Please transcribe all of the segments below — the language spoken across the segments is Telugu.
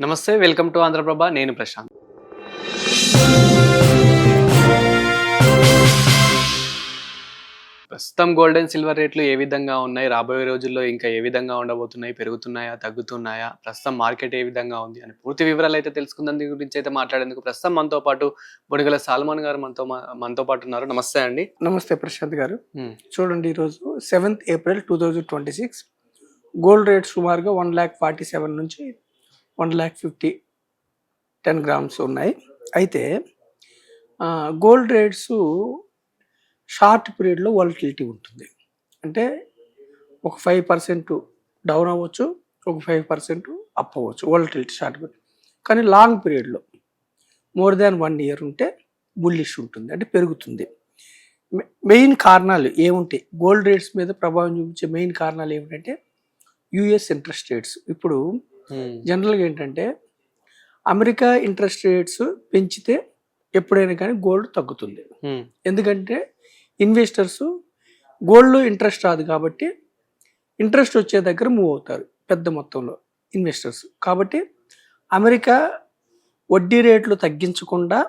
నమస్తే, వెల్కమ్ టు ఆంధ్రప్రభ. నేను ప్రశాంత్. ప్రస్తుతం గోల్డ్ అండ్ సిల్వర్ రేట్లు ఏ విధంగా ఉన్నాయి? రాబోయే రోజుల్లో ఇంకా ఏ విధంగా ఉండబోతున్నాయి? పెరుగుతున్నాయా? తగ్గుతున్నాయా? ప్రస్తుతం మార్కెట్ ఏ విధంగా ఉంది అని పూర్తి వివరాలు అయితే తెలుసుకుందాం. దీని గురించి అయితే మాట్లాడేందుకు ప్రస్తుతం మనతో పాటు బొడిగెల సాల్మన్ గారు మనతో పాటు ఉన్నారు. నమస్తే అండి. నమస్తే ప్రశాంత్ గారు. చూడండి, ఈరోజు 7th April 2026 గోల్డ్ రేట్ సుమారుగా 1,47,000 నుంచి 1,50,000 10 గ్రామ్స్ ఉన్నాయి. అయితే గోల్డ్ రేట్స్ షార్ట్ పీరియడ్లో వాలటిలిటీ ఉంటుంది. అంటే ఒక 5% డౌన్ అవ్వచ్చు, ఒక 5% అప్ అవ్వచ్చు వాలటిలిటీ షార్ట్ పీరియడ్. కానీ లాంగ్ పీరియడ్లో మోర్ దాన్ 1 year ఉంటే బుల్లిష్ ఉంటుంది, అంటే పెరుగుతుంది. మెయిన్ కారణాలు ఏముంటాయి? గోల్డ్ రేట్స్ మీద ప్రభావం చూపించే మెయిన్ కారణాలు ఏమిటంటే యుఎస్ ఇంట్రెస్ట్ రేట్స్. ఇప్పుడు జనరల్గా ఏంటంటే అమెరికా ఇంట్రెస్ట్ రేట్స్ పెంచితే ఎప్పుడైనా కానీ గోల్డ్ తగ్గుతుంది. ఎందుకంటే ఇన్వెస్టర్స్ గోల్డ్లో ఇంట్రెస్ట్ రాదు కాబట్టి ఇంట్రెస్ట్ వచ్చే దగ్గర మూవ్ అవుతారు పెద్ద మొత్తంలో ఇన్వెస్టర్స్. కాబట్టి అమెరికా వడ్డీ రేట్లు తగ్గించకుండా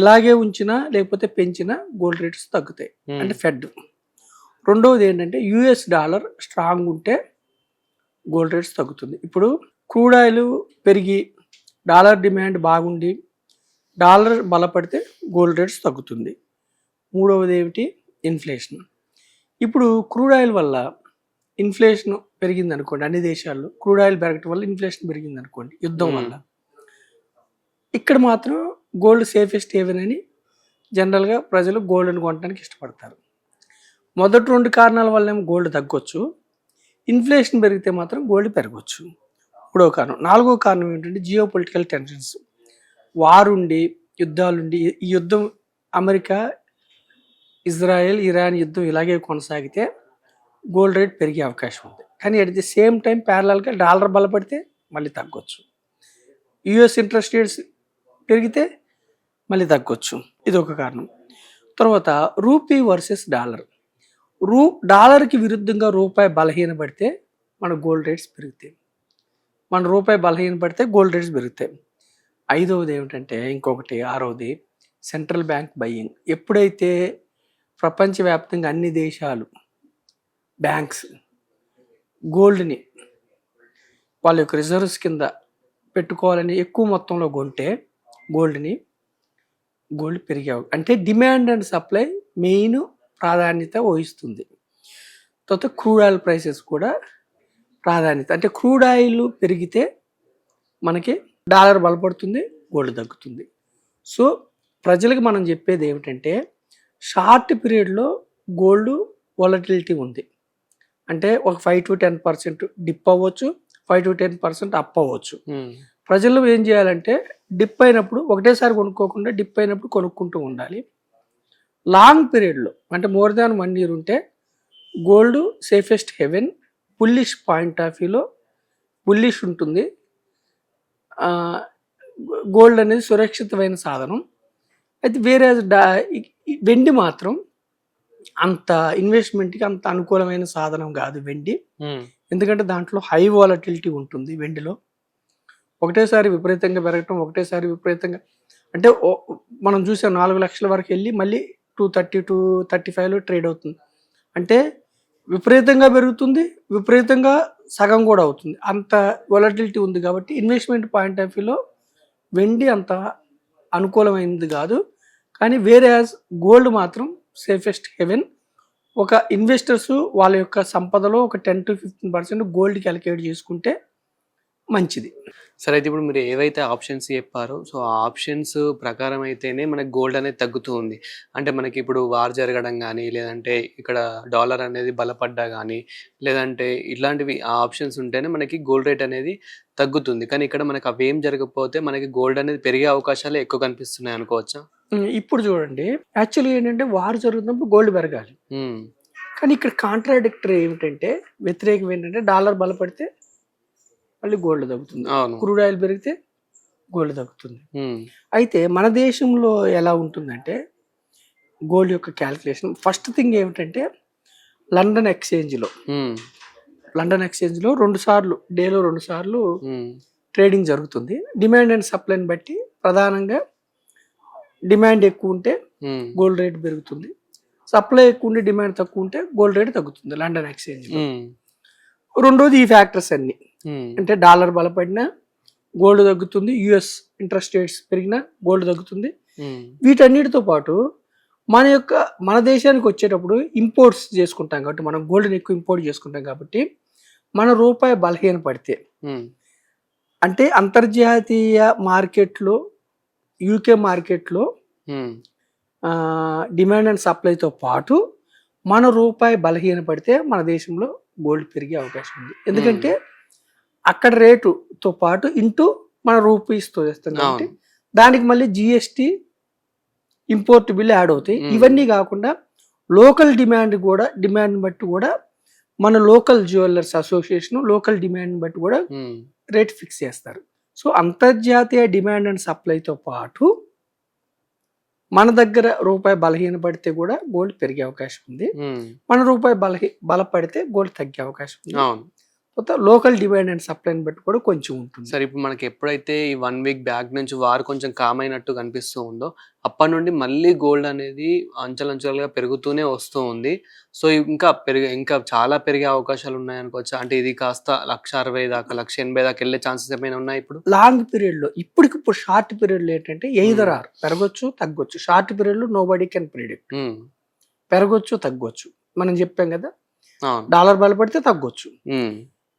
ఇలాగే ఉంచినా లేకపోతే పెంచినా గోల్డ్ రేట్స్ తగ్గుతాయి, అంటే ఫెడ్. రెండవది ఏంటంటే యుఎస్ డాలర్ స్ట్రాంగ్ ఉంటే గోల్డ్ రేట్స్ తగ్గుతుంది. ఇప్పుడు క్రూడ్ ఆయిల్ పెరిగి డాలర్ డిమాండ్ బాగుండి డాలర్ బలపడితే గోల్డ్ రేట్స్ తగ్గుతుంది. మూడవది ఏమిటి? ఇన్ఫ్లేషన్. ఇప్పుడు క్రూడ్ ఆయిల్ వల్ల ఇన్ఫ్లేషన్ పెరిగింది అనుకోండి, అన్ని దేశాల్లో క్రూడ్ ఆయిల్ పెరగటం వల్ల ఇన్ఫ్లేషన్ పెరిగింది అనుకోండి యుద్ధం వల్ల. ఇక్కడ మాత్రం గోల్డ్ సేఫెస్ట్ హేవెన్ అని జనరల్గా ప్రజలు గోల్డ్ని కొనడానికి ఇష్టపడతారు. మొదటి 2 కారణాల వల్ల ఏమో గోల్డ్ తగ్గొచ్చు, ఇన్ఫ్లేషన్ పెరిగితే మాత్రం గోల్డ్ పెరగవచ్చు. 3వ కారణం. 4వ కారణం ఏంటంటే జియో పొలిటికల్ టెన్షన్స్. వారుండి యుద్ధాలుండి, ఈ యుద్ధం అమెరికా ఇజ్రాయెల్ ఇరాన్ యుద్ధం ఇలాగే కొనసాగితే గోల్డ్ రేట్ పెరిగే అవకాశం ఉంది. కానీ అట్ ది సేమ్ టైం ప్యారలల్గా డాలర్ బలపడితే మళ్ళీ తగ్గొచ్చు. యుఎస్ ఇంట్రెస్ట్ రేట్స్ పెరిగితే మళ్ళీ తగ్గొచ్చు. ఇది ఒక కారణం. తర్వాత రూపీ వర్సెస్ డాలర్. డాలర్కి విరుద్ధంగా రూపాయి బలహీనపడితే మన గోల్డ్ రేట్స్ పెరుగుతాయి, మన రూపాయి బలహీనపడితే గోల్డ్ రేట్స్ పెరుగుతాయి. 5వది ఏమిటంటే ఇంకొకటి, 6వది సెంట్రల్ బ్యాంక్ బయ్యింగ్. ఎప్పుడైతే ప్రపంచవ్యాప్తంగా అన్ని దేశాలు బ్యాంక్స్ గోల్డ్ని వాళ్ళ యొక్క రిజర్వ్స్ కింద పెట్టుకోవాలని ఎక్కువ మొత్తంలో కొంటే గోల్డ్ పెరిగే, అంటే డిమాండ్ అండ్ సప్లై మెయిన్ ప్రాధాన్యత వహిస్తుంది. తర్వాత క్రూడ్ ఆయిల్ ప్రైసెస్ కూడా ప్రాధాన్యత. అంటే క్రూడ్ ఆయిల్ పెరిగితే మనకి డాలర్ బలపడుతుంది, గోల్డ్ తగ్గుతుంది. సో ప్రజలకు మనం చెప్పేది ఏమిటంటే షార్ట్ పీరియడ్లో గోల్డ్ వాలటిలిటీ ఉంది. అంటే ఒక 5 to 10% డిప్ అవ్వచ్చు, 5 to 10% అప్ అవ్వచ్చు. ప్రజలు ఏం చేయాలంటే డిప్ అయినప్పుడు ఒకటేసారి కొనుక్కోకుండా డిప్ అయినప్పుడు కొనుక్కుంటూ ఉండాలి. లాంగ్ పీరియడ్లో అంటే మోర్ దాన్ 1 year ఉంటే gold safest haven. Bullish point of వ్యూలో బుల్లిష్ ఉంటుంది. గోల్డ్ అనేది సురక్షితమైన సాధనం. అయితే వేరే వెండి మాత్రం అంత ఇన్వెస్ట్మెంట్కి అంత అనుకూలమైన సాధనం కాదు వెండి. ఎందుకంటే దాంట్లో హై వాలటిలిటీ ఉంటుంది వెండిలో. ఒకటేసారి విపరీతంగా పెరగటం, ఒకటేసారి విపరీతంగా, అంటే మనం చూసాం 4 లక్షల వరకు వెళ్ళి మళ్ళీ 230 to 235లో ట్రేడ్ అవుతుంది. అంటే విపరీతంగా పెరుగుతుంది, విపరీతంగా సగం కూడా అవుతుంది. అంత వాలటిలిటీ ఉంది. కాబట్టి ఇన్వెస్ట్మెంట్ పాయింట్ ఆఫ్ వ్యూలో వెండి అంత అనుకూలమైనది కాదు. కానీ వేరే గోల్డ్ మాత్రం సేఫెస్ట్ హెవెన్. ఒక ఇన్వెస్టర్స్ వాళ్ళ యొక్క సంపదలో ఒక 10 to 15% గోల్డ్కి అలొకేట్ చేసుకుంటే మంచిది. సరే, అయితే ఇప్పుడు మీరు ఏవైతే ఆప్షన్స్ చెప్పారో, సో ఆ ఆప్షన్స్ ప్రకారం అయితేనే మనకి గోల్డ్ అనేది తగ్గుతూ ఉంది. అంటే మనకి ఇప్పుడు వార్ జరగడం కానీ, లేదంటే ఇక్కడ డాలర్ అనేది బలపడ్డా కానీ, లేదంటే ఇట్లాంటివి ఆ ఆప్షన్స్ ఉంటేనే మనకి గోల్డ్ రేట్ అనేది తగ్గుతుంది. కానీ ఇక్కడ మనకి అవి ఏం జరగకపోతే మనకి గోల్డ్ అనేది పెరిగే అవకాశాలు ఎక్కువ కనిపిస్తున్నాయి అనుకోవచ్చా? ఇప్పుడు చూడండి, యాక్చువల్లీ ఏంటంటే వార్ జరుగుతున్నప్పుడు గోల్డ్ పెరగాలి. కానీ ఇక్కడ కాంట్రాడిక్టరీ ఏమిటంటే, వ్యతిరేకం ఏంటంటే డాలర్ బలపడితే మళ్ళీ గోల్డ్ తగ్గుతుంది, క్రూడ్ ఆయిల్ పెరిగితే గోల్డ్ తగ్గుతుంది. అయితే మన దేశంలో ఎలా ఉంటుందంటే గోల్డ్ యొక్క క్యాల్కులేషన్, ఫస్ట్ థింగ్ ఏమిటంటే లండన్ ఎక్స్చేంజ్లో 2 సార్లు డేలో 2 సార్లు ట్రేడింగ్ జరుగుతుంది. డిమాండ్ అండ్ సప్లైని బట్టి ప్రధానంగా డిమాండ్ ఎక్కువ ఉంటే గోల్డ్ రేట్ పెరుగుతుంది, సప్లై ఎక్కువ ఉండి డిమాండ్ తక్కువ ఉంటే గోల్డ్ రేట్ తగ్గుతుంది లండన్ ఎక్స్చేంజ్. రెండోది ఈ ఫ్యాక్టర్స్ అన్ని, అంటే డాలర్ బలపడినా గోల్డ్ తగ్గుతుంది, యుఎస్ ఇంట్రెస్ట్ రేట్స్ పెరిగినా గోల్డ్ తగ్గుతుంది. వీటన్నిటితో పాటు మన దేశానికి వచ్చేటప్పుడు ఇంపోర్ట్స్ చేసుకుంటాం కాబట్టి, మనం గోల్డ్ని ఎక్కువ ఇంపోర్ట్ చేసుకుంటాం కాబట్టి మన రూపాయి బలహీన పడితే, అంటే అంతర్జాతీయ మార్కెట్లో యూకే మార్కెట్లో డిమాండ్ అండ్ సప్లైతో పాటు మన రూపాయి బలహీన పడితే మన దేశంలో గోల్డ్ పెరిగే అవకాశం ఉంది. ఎందుకంటే అక్కడ రేటుతో పాటు ఇంటూ మన రూపీస్తో చేస్తాం కాబట్టి దానికి మళ్ళీ జిఎస్టి ఇంపోర్ట్ బిల్ యాడ్ అవుతాయి. ఇవన్నీ కాకుండా లోకల్ డిమాండ్ బట్టి కూడా మన local jewellers association local demand బట్టి కూడా రేట్ ఫిక్స్ చేస్తారు. సో అంతర్జాతీయ డిమాండ్ అండ్ సప్లైతో పాటు మన దగ్గర రూపాయి బలహీన పడితే కూడా గోల్డ్ పెరిగే అవకాశం ఉంది, మన రూపాయి బలపడితే గోల్డ్ తగ్గే అవకాశం ఉంది. లోకల్ డిమాండ్ అండ్ సప్లైని బట్టి కూడా కొంచెం ఉంటుంది. సరే, ఇప్పుడు మనకి ఎప్పుడైతే ఈ 1 వీక్ బ్యాక్ నుంచి వారు కొంచెం కామ్ అయినట్టు కనిపిస్తూ ఉందో అప్పటి నుండి మళ్ళీ గోల్డ్ అనేది అంచెలంచెలుగా పెరుగుతూనే వస్తూ ఉంది. సో ఇంకా చాలా పెరిగే అవకాశాలు ఉన్నాయి అనుకోవచ్చు. అంటే ఇది కాస్త 1,60,000 దాకా 1,80,000 దాకా వెళ్ళే ఛాన్సెస్ ఏమైనా ఉన్నాయి ఇప్పుడు లాంగ్ పీరియడ్ లో? ఇప్పటికిప్పుడు షార్ట్ పీరియడ్ లో ఏంటంటే ఎయిదర్ ఆర్ పెరగొచ్చు తగ్గొచ్చు. షార్ట్ పీరియడ్ లో నో బడీ కెన్ ప్రిడిక్ట్, పెరగొచ్చు తగ్గొచ్చు. మనం చెప్పాం కదా, డాలర్ బలపడితే తగ్గొచ్చు,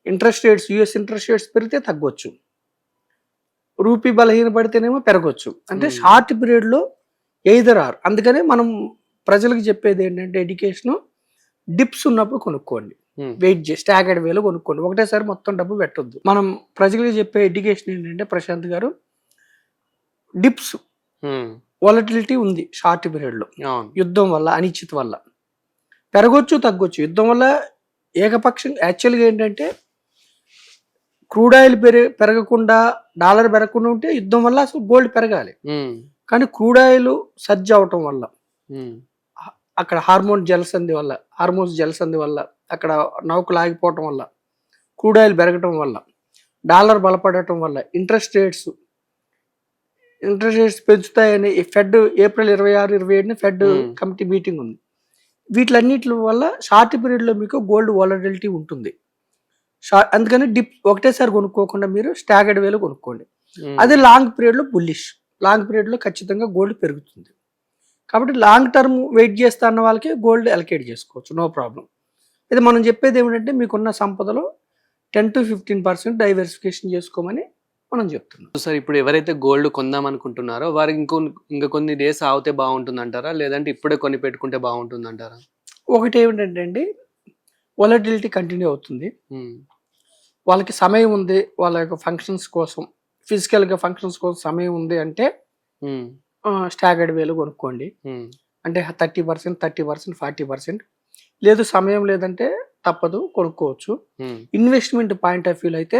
interest rates US interest rates పెరిగితే తగ్గొచ్చు, రూపీ బలహీన పడితేనేమో పెరగొచ్చు. అంటే షార్ట్ పీరియడ్ లో ఎయిదర్ ఆర్. అందుకనే మనం ప్రజలకు చెప్పేది ఏంటంటే ఎడ్యుకేషన్ డిప్స్ ఉన్నప్పుడు కొనుక్కోండి, వెయిట్ చేసి స్టాగర్డ్ వేలో కొనుక్కోండి, ఒకటేసారి మొత్తం డబ్బు పెట్టొద్దు. మనం ప్రజలకు చెప్పే ఎడ్యుకేషన్ ఏంటంటే ప్రశాంత్ గారు, డిప్స్ వాలటిలిటీ ఉంది షార్ట్ పీరియడ్ లో, యుద్ధం వల్ల అనిశ్చిత వల్ల పెరగొచ్చు తగ్గొచ్చు. యుద్ధం వల్ల ఏకపక్షంగా యాక్చువల్గా ఏంటంటే క్రూడ్ ఆయిల్ పెరగకుండా సర్జ్ పెరగకుండా ఉంటే యుద్ధం వల్ల అసలు గోల్డ్ పెరగాలి. కానీ క్రూడ్ ఆయిల్ సర్జ్ అవటం వల్ల, అక్కడ హార్మోన్స్ జలసంధి వల్ల అక్కడ నౌకలు ఆగిపోవటం వల్ల, క్రూడ్ ఆయిల్ పెరగటం వల్ల, డాలర్ బలపడటం వల్ల, ఇంట్రెస్ట్ రేట్స్ పెంచుతాయని Fed April 26, 27 Fed committee meeting ఉంది. వీటిలన్నిటి వల్ల షార్ట్ పీరియడ్లో మీకు గోల్డ్ వాలటిలిటీ ఉంటుంది. అందుకని డిప్ ఒకటేసారి కొనుక్కోకుండా మీరు స్టాగర్డ్ వేలో కొనుక్కోండి. అదే లాంగ్ పీరియడ్లో బుల్లిష్, లాంగ్ పీరియడ్లో ఖచ్చితంగా గోల్డ్ పెరుగుతుంది. కాబట్టి లాంగ్ టర్మ్ వెయిట్ చేస్తా అన్న వాళ్ళకి గోల్డ్ అలకేట్ చేసుకోవచ్చు, నో ప్రాబ్లం. ఇది మనం చెప్పేది ఏమిటంటే మీకున్న సంపదలో 10 to 15% డైవర్సిఫికేషన్ చేసుకోమని మనం చెప్తున్నాం. సార్, ఇప్పుడు ఎవరైతే గోల్డ్ కొందాం అనుకుంటున్నారో వారికి ఇంకా కొన్ని డేస్ ఆగితే బాగుంటుంది అంటారా, లేదంటే ఇప్పుడే కొని పెట్టుకుంటే బాగుంటుంది అంటారా? ఒకటి ఏమిటంటే అండి, వాలటిలిటీ కంటిన్యూ అవుతుంది, వాళ్ళకి సమయం ఉంది, వాళ్ళ యొక్క ఫంక్షన్స్ కోసం ఫిజికల్గా ఫంక్షన్స్ కోసం సమయం ఉంది అంటే స్టాగర్డ్ వేలో కొనుక్కోండి. అంటే 30%, 40%. లేదు సమయం లేదంటే తప్పదు, కొనుక్కోవచ్చు. ఇన్వెస్ట్మెంట్ పాయింట్ ఆఫ్ వ్యూలో అయితే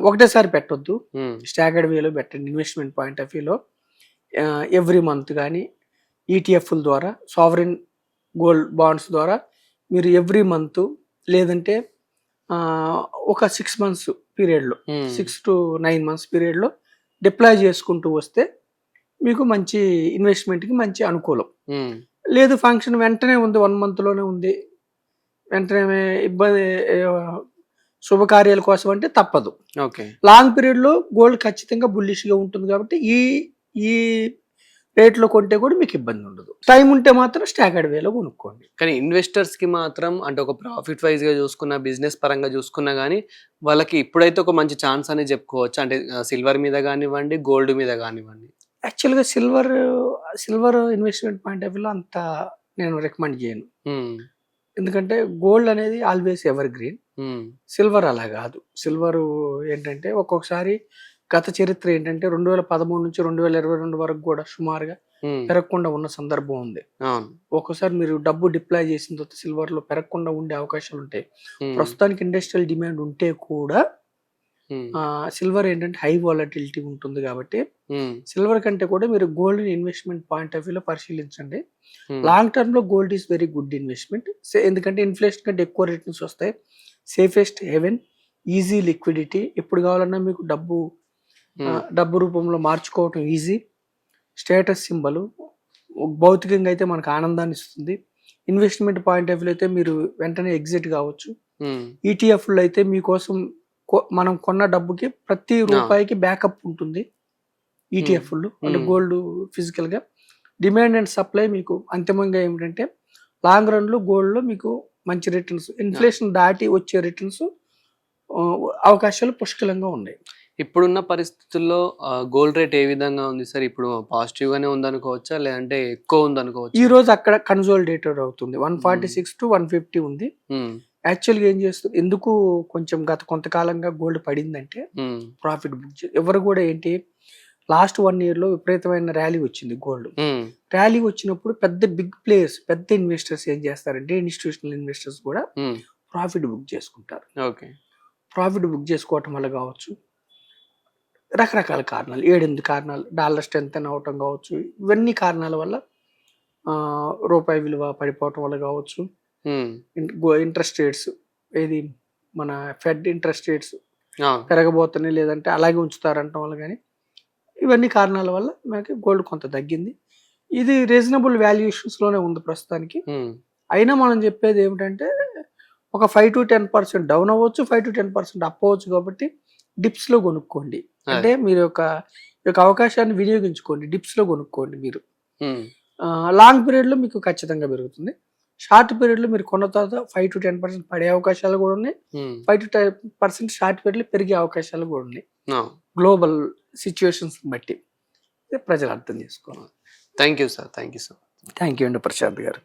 ఒకటేసారి పెట్టొద్దు, స్టాగర్డ్ వేలో పెట్టండి. ఇన్వెస్ట్మెంట్ పాయింట్ ఆఫ్ వ్యూలో ఎవ్రీ మంత్ కానీ ఈటీఎఫ్ల ద్వారా, సావరిన్ గోల్డ్ బాండ్స్ ద్వారా మీరు ఎవ్రీ మంత్ లేదంటే ఒక 6 months పీరియడ్లో 6 to 9 months పీరియడ్లో డిప్లాయ్ చేసుకుంటూ వస్తే మీకు మంచి ఇన్వెస్ట్మెంట్కి మంచి అనుకూలం. లేదు ఫంక్షన్ వెంటనే ఉంది, 1 monthలోనే ఉంది, వెంటనే ఇబ్బంది శుభకార్యాల కోసం అంటే తప్పదు. లాంగ్ పీరియడ్లో గోల్డ్ ఖచ్చితంగా బుల్లిష్గా ఉంటుంది కాబట్టి ఈ రేట్లో కొంటే కూడా మీకు ఇబ్బంది ఉండదు. టైం ఉంటే మాత్రం స్టాగర్డ్ వేలో కొనుక్కోండి. కానీ ఇన్వెస్టర్స్ కి మాత్రం అంటే ఒక ప్రాఫిట్ వైజ్ గా చూసుకున్నా, బిజినెస్ పరంగా చూసుకున్నా కానీ వాళ్ళకి ఇప్పుడైతే ఒక మంచి ఛాన్స్ అని చెప్పుకోవచ్చు. అంటే సిల్వర్ మీద కానివ్వండి, గోల్డ్ మీద కానివ్వండి. యాక్చువల్గా సిల్వర్ ఇన్వెస్ట్మెంట్ పాయింట్ ఆఫ్ వ్యూలో అంత నేను రికమెండ్ చేయను. ఎందుకంటే గోల్డ్ అనేది ఆల్వేస్ ఎవర్ గ్రీన్, సిల్వర్ అలా కాదు. సిల్వర్ ఏంటంటే ఒక్కొక్కసారి గత చరిత్ర ఏంటంటే 2013 నుంచి 2022 వరకు కూడా సుమారుగా పెరగకుండా ఉన్న సందర్భం ఉంది. ఒక్కోసారి మీరు డబ్బు డిప్లాయ్ చేసిన తర్వాత సిల్వర్ లో పెరగకుండా ఉండే అవకాశాలు ఉంటాయి. ప్రస్తుతానికి ఇండస్ట్రియల్ డిమాండ్ ఉంటే కూడా సిల్వర్ ఏంటంటే హై వాలటిలిటీ ఉంటుంది కాబట్టి సిల్వర్ కంటే కూడా మీరు గోల్డ్ ఇన్వెస్ట్మెంట్ పాయింట్ ఆఫ్ వ్యూలో పరిశీలించండి. లాంగ్ టర్మ్ లో gold is very good investment. ఎందుకంటే ఇన్ఫ్లేషన్ కంటే ఎక్కువ రిటర్న్స్ వస్తాయి, సేఫెస్ట్ హెవెన్, ఈజీ లిక్విడిటీ, ఎప్పుడు కావాలన్నా మీకు డబ్బు డబ్బు రూపంలో మార్చుకోవటం ఈజీ. స్టేటస్ సింబల్ భౌతికంగా అయితే మనకు ఆనందాన్ని ఇస్తుంది. ఇన్వెస్ట్మెంట్ పాయింట్ ఆఫ్ వ్యూ అయితే మీరు వెంటనే ఎగ్జిట్ కావచ్చు. ఈటీఎఫ్లో అయితే మీకోసం మనం కొన్న డబ్బుకి ప్రతి రూపాయికి బ్యాకప్ ఉంటుంది. ఈటీఎఫ్లు అంటే గోల్డ్ ఫిజికల్గా డిమాండ్ అండ్ సప్లై మీకు అంతిమంగా ఏమిటంటే లాంగ్ రన్లో గోల్డ్లో మీకు మంచి రిటర్న్స్, ఇన్ఫ్లేషన్ దాటి వచ్చే రిటర్న్స్ అవకాశాలు పుష్కలంగా ఉన్నాయి. ఇప్పుడున్న పరిస్థితుల్లో గోల్డ్ రేట్ ఏ విధంగా ఉంది సార్? ఇప్పుడు పాజిటివ్ గానే ఉందనుకోవచ్చా, లేదంటే ఎక్కువ ఉందనుకోవచ్చా? ఈ రోజు అక్కడ కన్సాలిడేటెడ్ అవుతుంది. 146 to 150 ఉంది. యాక్చువల్గా ఏం చేస్తుంది, ఎందుకు కొంచెం గత కొంతకాలంగా గోల్డ్ పడిందంటే ప్రాఫిట్ బుక్ ఎవరు కూడా ఏంటి లాస్ట్ 1 year లో విపరీతమైన ర్యాలీ వచ్చింది గోల్డ్. ర్యాలీ వచ్చినప్పుడు పెద్ద బిగ్ ప్లేయర్స్, పెద్ద ఇన్వెస్టర్స్ ఏం చేస్తారంటే ఇన్స్టిట్యూషనల్ ఇన్వెస్టర్స్ కూడా ప్రాఫిట్ బుక్ చేసుకుంటారు. ప్రాఫిట్ బుక్ చేసుకోవటం వల్ల కావచ్చు, రకరకాల కారణాలు, 7-8 కారణాలు, డాలర్ స్ట్రెంత్ అని అవటం కావచ్చు, ఇవన్నీ కారణాల వల్ల రూపాయి విలువ పడిపోవటం వల్ల కావచ్చు, ఇంట్రెస్ట్ రేట్స్ ఏది మన ఫెడ్ ఇంట్రెస్ట్ రేట్స్ పెరగబోతున్నాయి లేదంటే అలాగే ఉంచుతారంటం వల్ల, కానీ ఇవన్నీ కారణాల వల్ల మనకి గోల్డ్ కొంత తగ్గింది. ఇది రీజనబుల్ వాల్యుయేషన్స్లోనే ఉంది ప్రస్తుతానికి. అయినా మనం చెప్పేది ఏమిటంటే ఒక 5 to 10% డౌన్ అవ్వచ్చు, 5 to 10% అప్ అవ్వచ్చు. కాబట్టి డిప్స్లో కొనుక్కోండి. అంటే మీరు యొక్క అవకాశాన్ని వినియోగించుకోండి, డిప్స్లో కొనుక్కోండి. మీరు లాంగ్ పీరియడ్లో మీకు ఖచ్చితంగా పెరుగుతుంది. షార్ట్ పీరియడ్లో మీరు కొన్న తర్వాత 5 to 10% పడే అవకాశాలు కూడా ఉన్నాయి. 5 to 10% షార్ట్ పీరియడ్లో పెరిగే అవకాశాలు కూడా ఉన్నాయి. గ్లోబల్ సిచ్యువేషన్స్ బట్టి ప్రజలు అర్థం చేసుకోవాలి. Thank you sir. Thank you అండి ప్రశాంత్ గారు.